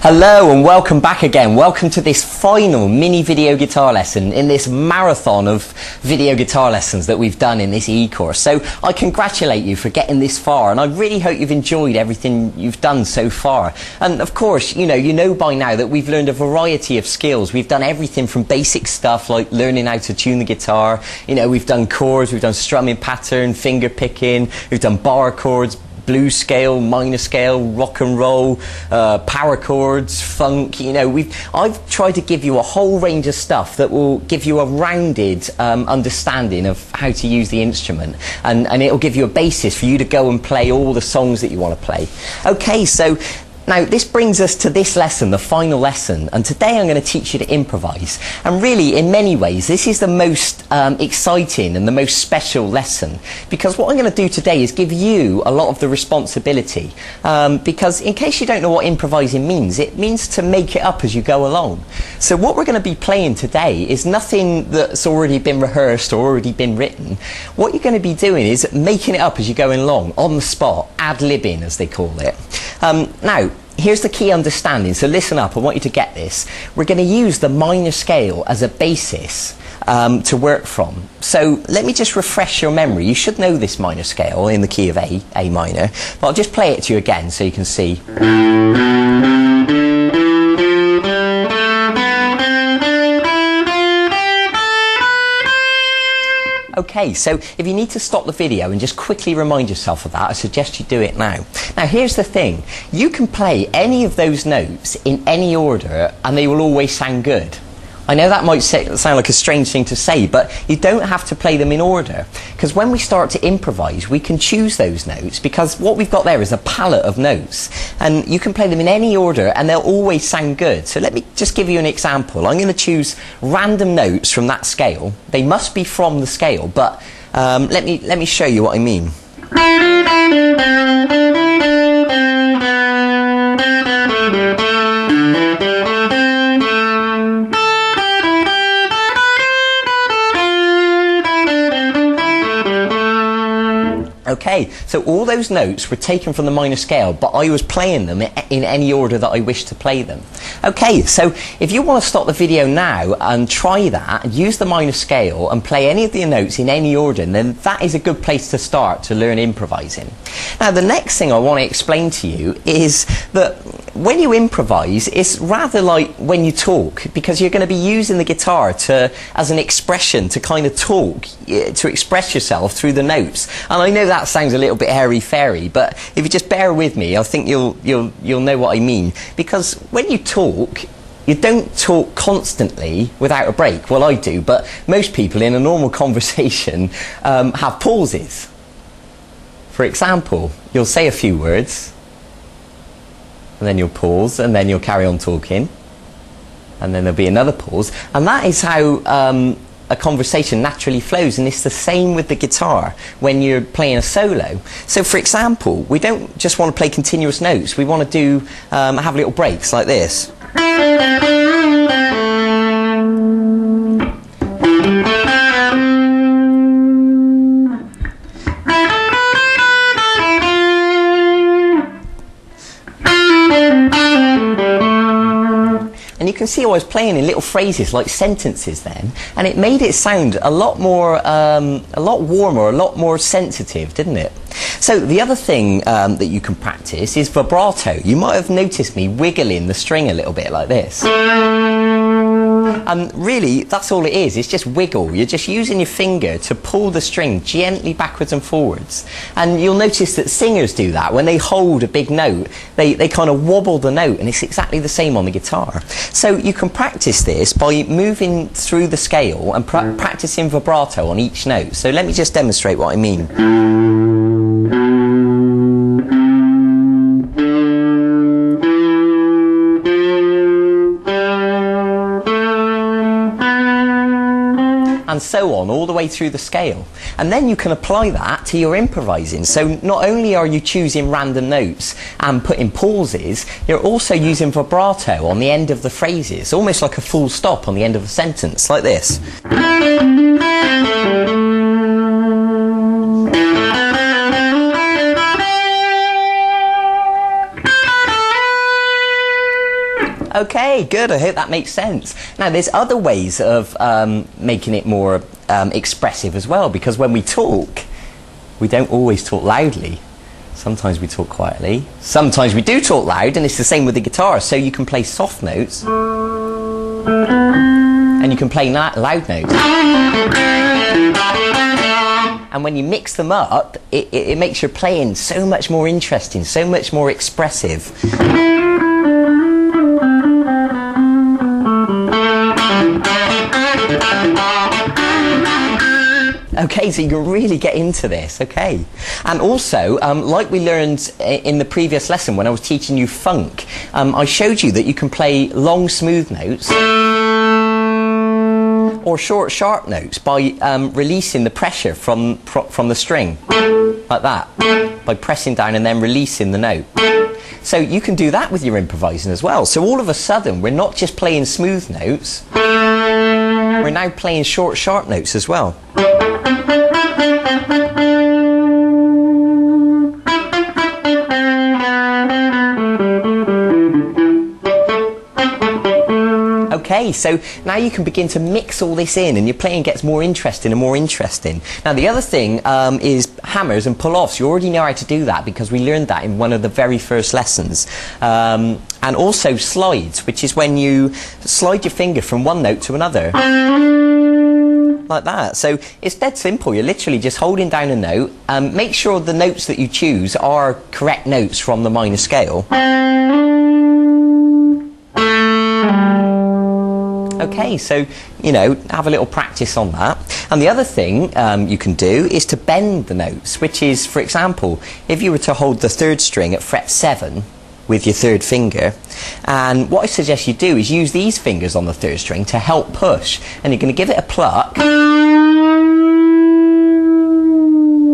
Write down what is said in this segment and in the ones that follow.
Hello and welcome back again. Welcome to this final mini video guitar lesson in this marathon of video guitar lessons that we've done in this e-course. So I congratulate you for getting this far, and I really hope you've enjoyed everything you've done so far. And of course, you know by now that we've learned a variety of skills. We've done everything from basic stuff like learning how to tune the guitar. We've done chords, we've done strumming pattern, finger picking, we've done bar chords, blues scale, minor scale, rock and roll, power chords, funk. I've tried to give you a whole range of stuff that will give you a rounded understanding of how to use the instrument, and it'll give you a basis for you to go and play all the songs that you want to play. Okay, so now this brings us to this lesson, the final lesson, and today I'm going to teach you to improvise. And really, in many ways, this is the most exciting and the most special lesson, because what I'm going to do today is give you a lot of the responsibility, because in case you don't know what improvising means, it means to make it up as you go along. So what we're going to be playing today is nothing that's already been rehearsed or already been written. What you're going to be doing is making it up as you're going along, on the spot, ad-libbing as they call it. Now, here's the key understanding, so listen up, I want you to get this. We're going to use the minor scale as a basis to work from. So let me just refresh your memory. You should know this minor scale in the key of A minor, but I'll just play it to you again so you can see. Okay, so if you need to stop the video and just quickly remind yourself of that, I suggest you do it now. Now here's the thing, you can play any of those notes in any order and they will always sound good. I know that might sound like a strange thing to say, but you don't have to play them in order, because when we start to improvise we can choose those notes, because what we've got there is a palette of notes and you can play them in any order and they'll always sound good. So let me just give you an example. I'm going to choose random notes from that scale. They must be from the scale, but let me show you what I mean. Okay, so all those notes were taken from the minor scale, but I was playing them in any order that I wish to play them. Okay, so if you want to stop the video now and try that, and use the minor scale and play any of the notes in any order, then that is a good place to start to learn improvising. Now the next thing I want to explain to you is that when you improvise, it's rather like when you talk, because you're going to be using the guitar as an expression to kind of talk, to express yourself through the notes. And I know that sounds a little bit airy-fairy, but if you just bear with me, I think you'll know what I mean. Because when you talk, you don't talk constantly without a break. Well, I do, but most people in a normal conversation have pauses. For example, you'll say a few words, and then you'll pause, and then you'll carry on talking, and then there'll be another pause, and that is how a conversation naturally flows. And it's the same with the guitar when you're playing a solo. So for example, we don't just want to play continuous notes, we want to have little breaks like this. And you can see I was playing in little phrases like sentences then, and it made it sound a lot more, a lot warmer, a lot more sensitive, didn't it? So the other thing that you can practice is vibrato. You might have noticed me wiggling the string a little bit like this. And really, that's all it is. It's just wiggle. You're just using your finger to pull the string gently backwards and forwards. And you'll notice that singers do that. When they hold a big note, they kind of wobble the note, and it's exactly the same on the guitar. So you can practice this by moving through the scale and practicing vibrato on each note. So let me just demonstrate what I mean. And so on, all the way through the scale. And then you can apply that to your improvising. So not only are you choosing random notes and putting pauses, you're also using vibrato on the end of the phrases, almost like a full stop on the end of a sentence, like this. Okay, good. I hope that makes sense. Now, there's other ways of making it more expressive as well, because when we talk, we don't always talk loudly. Sometimes we talk quietly. Sometimes we do talk loud, and it's the same with the guitar. So you can play soft notes, and you can play loud notes. And when you mix them up, it makes your playing so much more interesting, so much more expressive. Okay, so you can really get into this, okay. And also, like we learned in the previous lesson when I was teaching you funk, I showed you that you can play long, smooth notes or short, sharp notes by releasing the pressure from the string, like that, by pressing down and then releasing the note. So you can do that with your improvising as well. So all of a sudden, we're not just playing smooth notes, we're now playing short, sharp notes as well. Okay, so now you can begin to mix all this in and your playing gets more interesting and more interesting. Now the other thing is hammers and pull-offs. You already know how to do that because we learned that in one of the very first lessons. And also slides, which is when you slide your finger from one note to another. Like that. So it's dead simple. You're literally just holding down a note. Make sure the notes that you choose are correct notes from the minor scale. Okay, so, you know, have a little practice on that. And the other thing you can do is to bend the notes, which is, for example, if you were to hold the third string at fret 7 with your third finger, and what I suggest you do is use these fingers on the third string to help push, and you're going to give it a pluck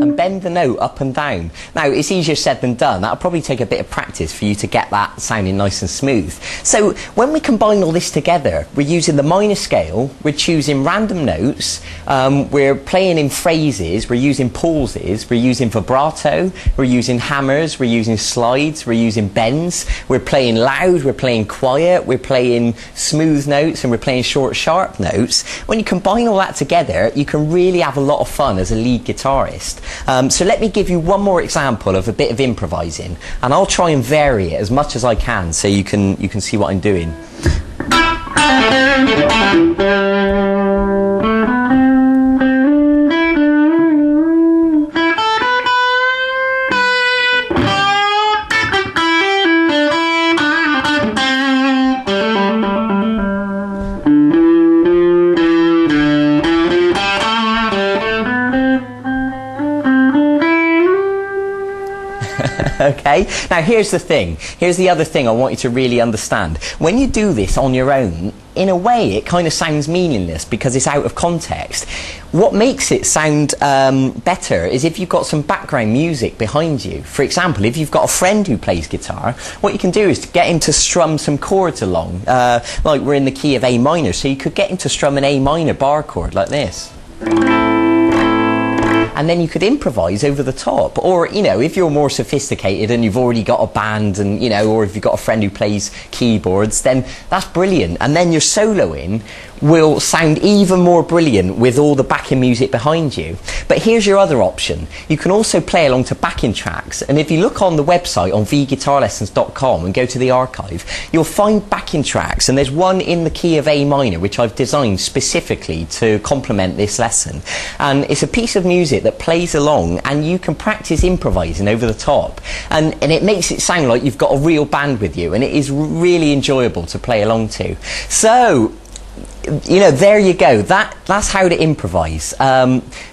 and bend the note up and down. Now, it's easier said than done. That'll probably take a bit of practice for you to get that sounding nice and smooth. So when we combine all this together, we're using the minor scale, we're choosing random notes, we're playing in phrases, we're using pauses, we're using vibrato, we're using hammers, we're using slides, we're using bends, we're playing loud, we're playing quiet, we're playing smooth notes, and we're playing short, sharp notes. When you combine all that together, you can really have a lot of fun as a lead guitarist. So let me give you one more example of a bit of improvising, and I'll try and vary it as much as I can so you can see what I'm doing. Okay, now here's the thing. Here's the other thing I want you to really understand. When you do this on your own, in a way it kind of sounds meaningless because it's out of context. What makes it sound better is if you've got some background music behind you. For example, if you've got a friend who plays guitar, what you can do is to get him to strum some chords along. Like we're in the key of A minor, so you could get him to strum an A minor bar chord like this. And then you could improvise over the top. Or, you know, if you're more sophisticated and you've already got a band and, you know, or if you've got a friend who plays keyboards, then that's brilliant. And then your soloing will sound even more brilliant with all the backing music behind you. But here's your other option. You can also play along to backing tracks, and if you look on the website on vguitarlessons.com and go to the archive, you'll find backing tracks, and there's one in the key of A minor which I've designed specifically to complement this lesson. And it's a piece of music that plays along and you can practice improvising over the top, and it makes it sound like you've got a real band with you, and it is really enjoyable to play along to. So, you know, there you go. That's how to improvise.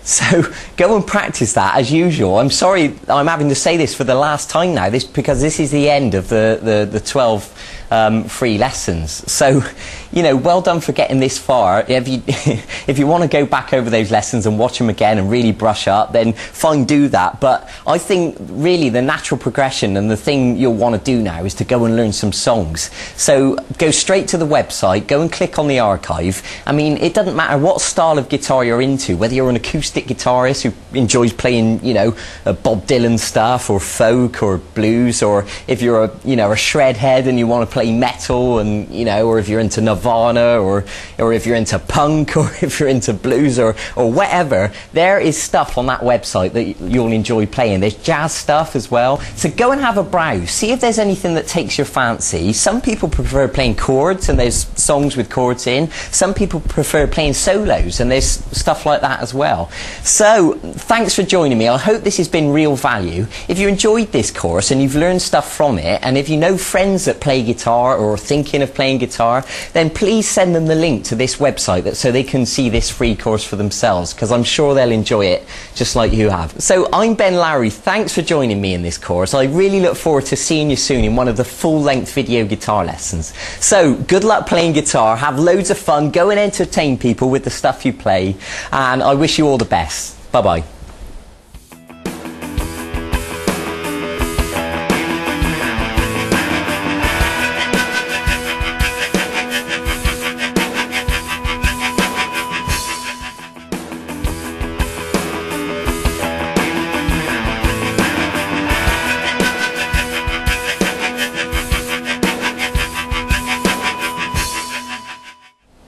So go and practice that as usual. I'm sorry I'm having to say this for the last time now, because this is the end of the 12 free lessons. So, you know, well done for getting this far. If you want to go back over those lessons and watch them again and really brush up, then fine, do that. But I think really the natural progression and the thing you'll want to do now is to go and learn some songs. So go straight to the website, go and click on the archive. I mean, it doesn't matter what style of guitar you're into, whether you're an acoustic guitarist who enjoys playing, you know, Bob Dylan stuff or folk or blues, or if you're a shred head and you want to play play metal, and you know, or if you're into Nirvana, or if you're into punk, or if you're into blues, or whatever, there is stuff on that website that you'll enjoy playing. There's jazz stuff as well. So go and have a browse, see if there's anything that takes your fancy. Some people prefer playing chords, and there's songs with chords in. Some people prefer playing solos, and there's stuff like that as well. So thanks for joining me. I hope this has been real value. If you enjoyed this course and you've learned stuff from it, and if you know friends that play guitar or are thinking of playing guitar, then please send them the link to this website so they can see this free course for themselves, because I'm sure they'll enjoy it just like you have. So I'm Ben Lowry. Thanks for joining me in this course. I really look forward to seeing you soon in one of the full-length video guitar lessons. So good luck playing guitar, have loads of fun, go and entertain people with the stuff you play, and I wish you all the best. Bye bye.